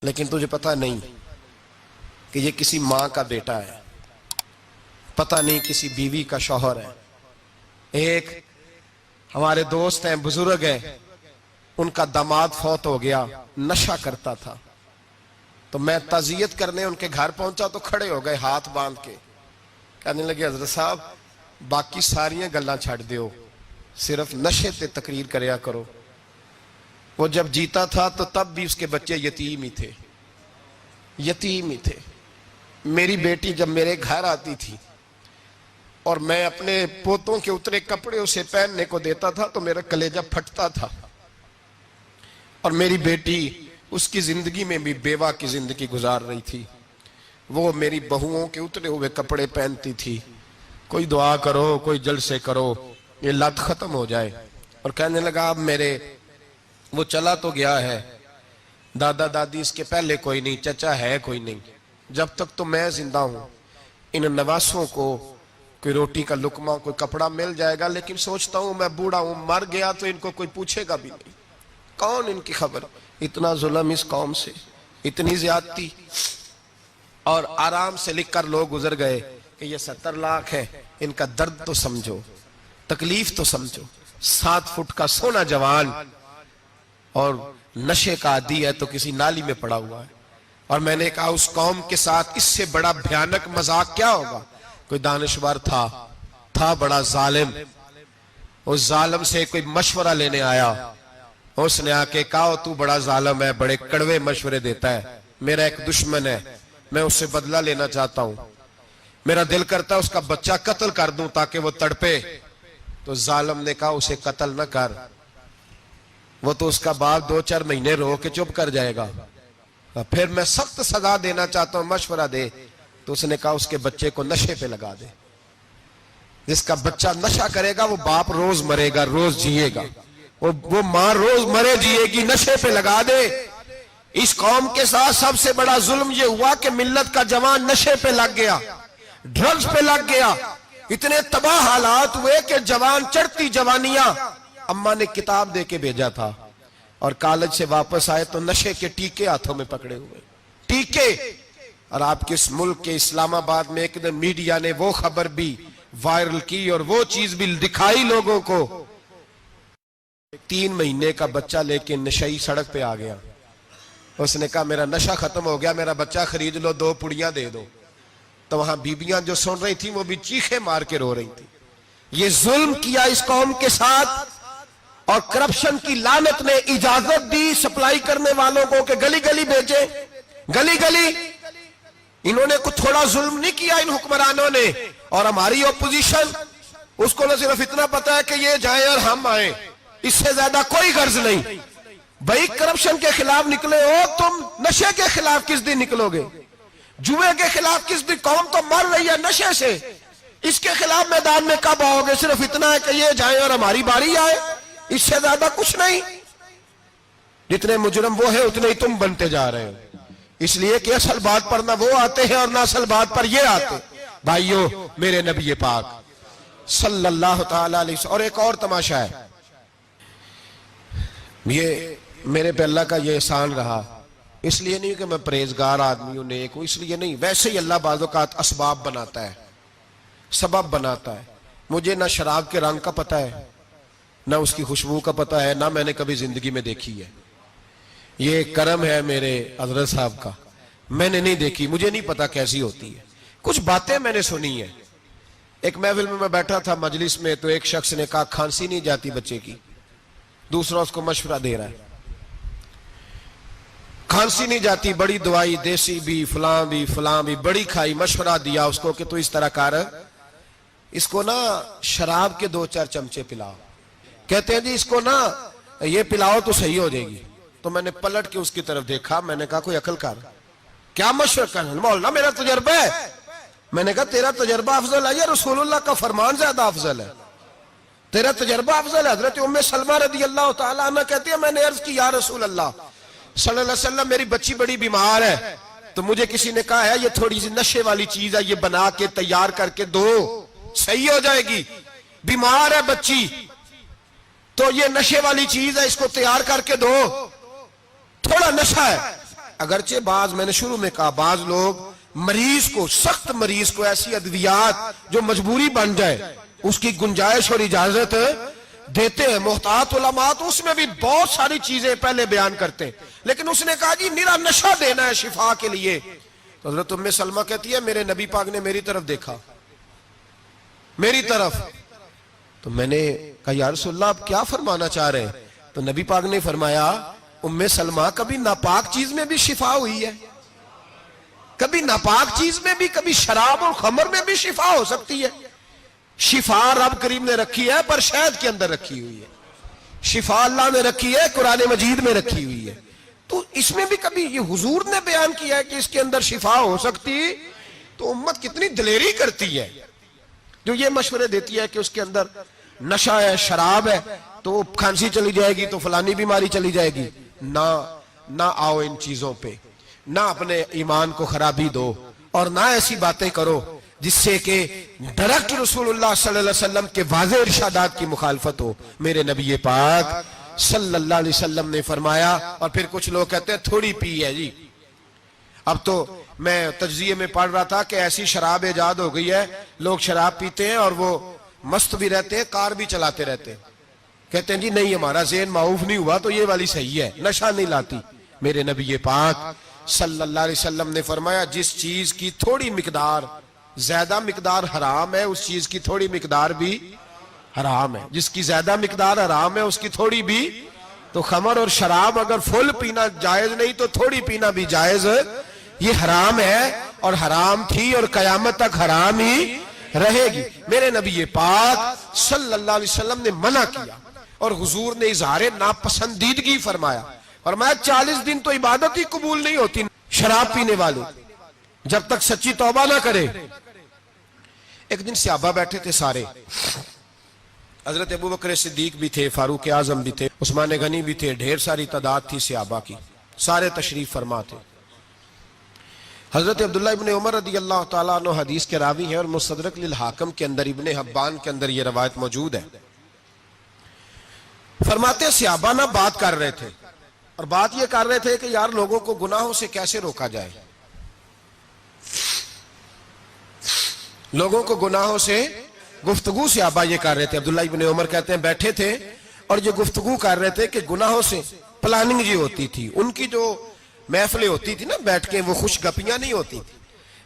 لیکن تجھے پتہ نہیں کہ یہ کسی ماں کا بیٹا ہے، پتہ نہیں کسی بیوی کا شوہر ہے۔ ایک ہمارے دوست ہیں، بزرگ ہیں، ان کا داماد فوت ہو گیا، نشہ کرتا تھا۔ تو میں تعزیت کرنے ان کے گھر پہنچا تو کھڑے ہو گئے ہاتھ باندھ کے، کہنے لگے حضرت صاحب باقی ساریاں گلاں چھڑ دیو، صرف نشے تے تقریر کریا کرو۔ وہ جب جیتا تھا تو تب بھی اس کے بچے یتیم ہی تھے، یتیم ہی تھے۔ میری بیٹی جب میرے گھر آتی تھی اور میں اپنے پوتوں کے اترے کپڑے اسے پہننے کو دیتا تھا تو میرا کلیجہ پھٹتا تھا، اور میری بیٹی اس کی زندگی میں بھی بیوہ کی زندگی گزار رہی تھی۔ وہ میری بہوؤں کے اترے ہوئے کپڑے پہنتی تھی، کوئی دعا کرو، کوئی جلسے کرو، یہ لت ختم ہو جائے۔ اور کہنے لگا اب میرے وہ چلا تو گیا ہے، دادا دادی اس کے پہلے کوئی نہیں، چچا ہے کوئی نہیں، جب تک تو میں زندہ ہوں ان نواسوں کو کوئی روٹی کا لقمہ، کوئی کپڑا مل جائے گا، لیکن سوچتا ہوں میں بوڑھا ہوں، مر گیا تو ان کو کوئی پوچھے گا بھی نہیں، کون ان کی خبر۔ اتنا ظلم اس قوم سے، اتنی زیادتی، اور آرام سے لکھ کر لوگ گزر گئے کہ یہ 70 لاکھ ہے، ان کا درد تو سمجھو، تکلیف تو سمجھو۔ 7 فٹ کا سونا جوان اور نشے کا عادی ہے تو کسی نالی میں پڑا ہوا ہے۔ اور میں نے کہا اس قوم کے ساتھ اس سے بڑا بھیانک مذاق کیا ہوگا۔ کوئی دانشور تھا بڑا ظالم، اس ظالم سے کوئی مشورہ لینے آیا، اس نے آ کے کہا تو بڑا ظالم ہے، بڑے کڑوے مشورے دیتا ہے، میرا ایک دشمن ہے، میں اس سے بدلہ لینا چاہتا ہوں، میرا دل کرتا ہے اس کا بچہ قتل کر دوں تاکہ وہ تڑپے۔ تو ظالم نے کہا اسے قتل نہ کر، وہ تو اس کا باپ 2-4 مہینے رو کے چپ کر جائے گا، پھر میں سخت سزا دینا چاہتا ہوں، مشورہ دے۔ تو اس نے کہا اس کے بچے کو نشے پہ لگا دے، جس کا بچہ نشہ کرے گا وہ باپ روز مرے گا، روز جیے گا، وہ ماں روز مرے جیے گی، نشے پہ لگا دے۔ اس قوم کے ساتھ سب سے بڑا ظلم یہ ہوا کہ ملت کا جوان نشے پہ لگ گیا، ڈرگز پہ لگ گیا، اتنے تباہ حالات ہوئے کہ جوان چڑھتی جوانیاں، اماں نے کتاب دے کے بھیجا تھا، اور کالج سے واپس آئے تو نشے کے ٹیکے ہاتھوں میں پکڑے ہوئے، ٹیکے۔ اور آپ کے اس ملک کے اسلام آباد میں ایک دن میڈیا نے وہ خبر بھی وائرل کی اور وہ چیز بھی دکھائی لوگوں کو، 3 مہینے کا بچہ لے کے نشئی سڑک پہ آ گیا، اس نے کہا میرا نشہ ختم ہو گیا، میرا بچہ خرید لو، 2 پڑیاں دے دو۔ تو وہاں بیبیاں جو سن رہی تھیں وہ بھی چیخے مار کے رو رہی تھیں۔ یہ ظلم کیا اس قوم کے ساتھ، اور کرپشن کی لعنت نے اجازت دی سپلائی کرنے والوں کو کہ گلی گلی بیچے، گلی گلی۔ انہوں نے کچھ تھوڑا ظلم نہیں کیا ان حکمرانوں نے، اور ہماری اپوزیشن اس کو نہ صرف اتنا پتا ہے کہ یہ جائیں اور ہم آئیں، اس سے زیادہ کوئی غرض نہیں۔ بھائی کرپشن کے خلاف نکلے ہو تم، نشے کے خلاف کس دن نکلو گے؟ جوئے کے خلاف کس دن؟ قوم تو مر رہی ہے نشے سے، اس کے خلاف میدان میں کب آؤ گے؟ صرف اتنا ہے کہ یہ جائیں اور ہماری باری آئے، اس سے زیادہ کچھ نہیں۔ جتنے مجرم وہ ہیں اتنے ہی تم بنتے جا رہے ہو، اس لیے کہ اصل بات پر نہ وہ آتے ہیں اور نہ اصل بات پر یہ آتے۔ بھائیو، میرے نبی پاک صلی اللہ تعالی علیہ وسلم، اور ایک اور تماشا ہے، یہ میرے پہ اللہ کا یہ احسان رہا، اس لیے نہیں کہ میں پرہیزگار آدمی ہوں، نیک ہوں، اس لیے نہیں، ویسے ہی اللہ بعض اوقات اسباب بناتا ہے، سبب بناتا ہے۔ مجھے نہ شراب کے رنگ کا پتہ ہے، نہ اس کی خوشبو کا پتہ ہے، نہ میں نے کبھی زندگی میں دیکھی ہے، یہ کرم ہے میرے حضرت صاحب کا، میں نے نہیں دیکھی، مجھے نہیں پتا کیسی ہوتی ہے، کچھ باتیں میں نے سنی ہیں۔ ایک محفل میں بیٹھا تھا مجلس میں، تو ایک شخص نے کہا کھانسی نہیں جاتی بچے کی، دوسرا اس کو مشورہ دے رہا ہے، کھانسی نہیں جاتی، بڑی دوائی دیسی بھی فلاں بھی بڑی کھائی، مشورہ دیا اس کو کہ تو اس طرح کر، اس کو نا شراب کے 2-4 چمچے پلاؤ، کہتے ہیں جی اس کو نا یہ پلاؤ تو صحیح ہو جائے گی۔ تو میں نے پلٹ کے اس کی طرف دیکھا، میں نے کہا کوئی عقل کر، کیا مشورہ کرنا؟ مولانا میرا تجربہ ہے۔ میں نے کہا تیرا تجربہ افضل ہے یا رسول اللہ کا فرمان زیادہ افضل ہے؟ تیرا تجربہ افضل ہے۔ حضرت ام سلمہ رضی اللہ تعالیٰ عنہ کہتی ہے میں نے عرض کی یا رسول اللہ صلی اللہ علیہ وسلم میری بچی بڑی بیمار ہے، تو مجھے کسی نے کہا ہے یہ تھوڑی سی نشے والی چیز ہے، یہ بنا کے تیار کر کے دو، صحیح ہو جائے گی، بیمار ہے بچی تو یہ نشے والی چیز ہے، اس کو تیار کر کے دو، تھوڑا نشہ ہے۔ اگرچہ بعض، میں نے شروع میں کہا، بعض لوگ مریض کو، سخت مریض کو ایسی ادویات جو مجبوری بن جائے اس کی گنجائش اور اجازت دیتے ہیں. محتاط علماء تو اس میں بھی بہت ساری چیزیں پہلے بیان کرتے ہیں، لیکن اس نے کہا جی میرا نشہ دینا ہے شفا کے لیے. تو حضرت ام سلمہ کہتی ہے میرے نبی پاک نے میری طرف دیکھا، میری طرف. تو میں نے کہا یا رسول اللہ آپ کیا فرمانا چاہ رہے ہیں؟ تو نبی پاک نے فرمایا ام سلمہ کبھی ناپاک چیز میں بھی شفا ہوئی ہے، کبھی ناپاک چیز میں بھی، کبھی شراب اور خمر میں بھی شفا ہو سکتی ہے. شفا رب کریم نے رکھی ہے پر شہد کے اندر رکھی ہوئی ہے، شفا اللہ نے رکھی ہے قرآن مجید میں رکھی ہوئی ہے. تو اس میں بھی کبھی یہ حضور نے بیان کیا ہے کہ اس کے اندر شفا ہو سکتی. تو امت کتنی دلیری کرتی ہے جو یہ مشورے دیتی ہے کہ اس کے اندر نشہ ہے، شراب ہے، تو کھانسی چلی جائے گی تو فلانی بیماری چلی جائے گی. نہ آؤ ان چیزوں پہ، نہ اپنے ایمان کو خرابی دو، اور نہ ایسی باتیں کرو جس سے کہ ڈائریکٹ رسول اللہ صلی اللہ علیہ وسلم کے واضح ارشادات کی مخالفت ہو. میرے نبی پاک صلی اللہ علیہ وسلم نے فرمایا. اور پھر کچھ لوگ کہتے ہیں تھوڑی پی ہے جی. اب تو میں تجزیے میں پڑھ رہا تھا کہ ایسی شراب ایجاد ہو گئی ہے، لوگ شراب پیتے ہیں اور وہ مست بھی رہتے ہیں، کار بھی چلاتے رہتے ہیں. کہتے ہیں جی نہیں ہمارا ذہن معاف نہیں ہوا تو یہ والی صحیح ہے، نشہ نہیں لاتی. میرے نبی پاک صلی اللہ علیہ وسلم نے فرمایا جس چیز کی تھوڑی مقدار، زیادہ مقدار حرام ہے اس چیز کی تھوڑی مقدار بھی حرام ہے. جس کی زیادہ مقدار حرام ہے اس کی تھوڑی بھی. تو خمر اور شراب اگر فل پینا جائز نہیں تو تھوڑی پینا بھی جائز. یہ حرام ہے اور حرام تھی اور قیامت تک حرام ہی رہے گی. میرے نبی پاک صلی اللہ علیہ وسلم نے منع کیا اور حضور نے اظہار ناپسندیدگی فرمایا. فرمایا 40 دن تو عبادت ہی قبول نہیں ہوتی شراب پینے والے جب تک سچی توبہ نہ کرے. ایک دن صحابہ بیٹھے تھے سارے، حضرت ابو بکر صدیق بھی تھے، فاروق اعظم بھی تھے، عثمان غنی بھی تھے، ڈھیر ساری تعداد تھی صحابہ کی، سارے تشریف فرما تھے. حضرت عبداللہ ابن عمر رضی اللہ تعالیٰ عنہ حدیث کے راوی ہیں اور مستدرک للحاکم کے اندر، ابن حبان کے اندر یہ روایت موجود ہے. فرماتے ہیں صحابہ نہ بات کر رہے تھے اور بات یہ کر رہے تھے کہ یار لوگوں کو گناہوں سے کیسے روکا جائے، لوگوں کو گناہوں سے گفتگو. صحابہ یہ کر رہے تھے. عبداللہ ابن عمر کہتے ہیں بیٹھے تھے اور یہ گفتگو کر رہے تھے کہ گناہوں سے پلاننگ جی ہوتی تھی. ان کی جو محفلیں ہوتی تھی نا بیٹھ کے، وہ خوش گپیاں نہیں ہوتی تھی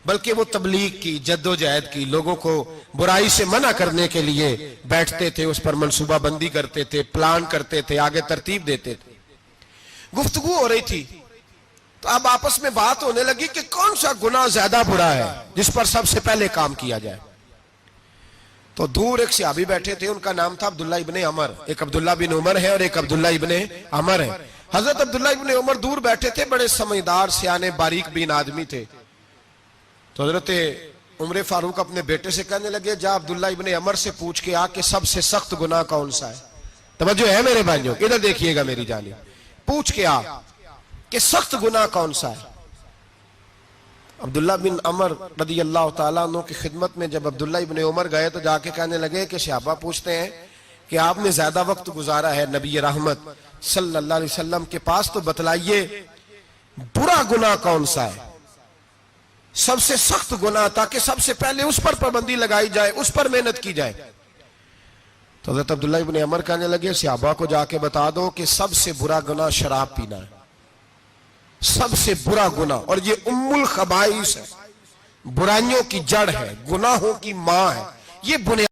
بلکہ وہ تبلیغ کی، جد و جہد کی، لوگوں کو برائی سے منع کرنے کے لیے بیٹھتے تھے، اس پر منصوبہ بندی کرتے تھے، پلان کرتے تھے، آگے ترتیب دیتے تھے. گفتگو ہو رہی تھی تو اب آپس میں بات ہونے لگی کہ کون سا گناہ زیادہ برا ہے جس پر سب سے پہلے کام کیا جائے. تو دور ایک صحابی بیٹھے تھے، ان کا نام تھا عبداللہ ابن عمر. ایک عبداللہ بن عمر ہے اور ایک عبداللہ ابن عمر ہے. حضرت عبداللہ ابن عمر دور بیٹھے تھے، بڑے سمجھدار سیانے باریک بین آدمی تھے. تو حضرت عمر فاروق اپنے بیٹے سے کہنے لگے جا عبداللہ ابن عمر سے پوچھ کے آ کہ سب سے سخت گناہ کون سا ہے. توجہ ہے میرے بھائیوں، ادھر دیکھیے گا میری جانب. پوچھ کے آ کہ سخت گناہ کون سا ہے. عبداللہ بن عمر رضی اللہ تعالیٰ عنہ کی خدمت میں جب عبداللہ ابن عمر گئے تو جا کے کہنے لگے کہ صحابہ پوچھتے ہیں کہ آپ نے زیادہ وقت گزارا ہے نبی رحمت صلی اللہ علیہ وسلم کے پاس، تو بتلائیے برا گناہ کون سا ہے، سب سے سخت گناہ، تاکہ سب سے پہلے اس پر پابندی لگائی جائے، اس پر محنت کی جائے. تو حضرت عبداللہ ابن عمر کہنے لگے صحابہ کو جا کے بتا دو کہ سب سے برا گناہ شراب پینا ہے، سب سے برا گناہ، اور یہ ام الخبائث ہے، برائیوں کی جڑ ہے، گناہوں کی ماں ہے، یہ بنیاد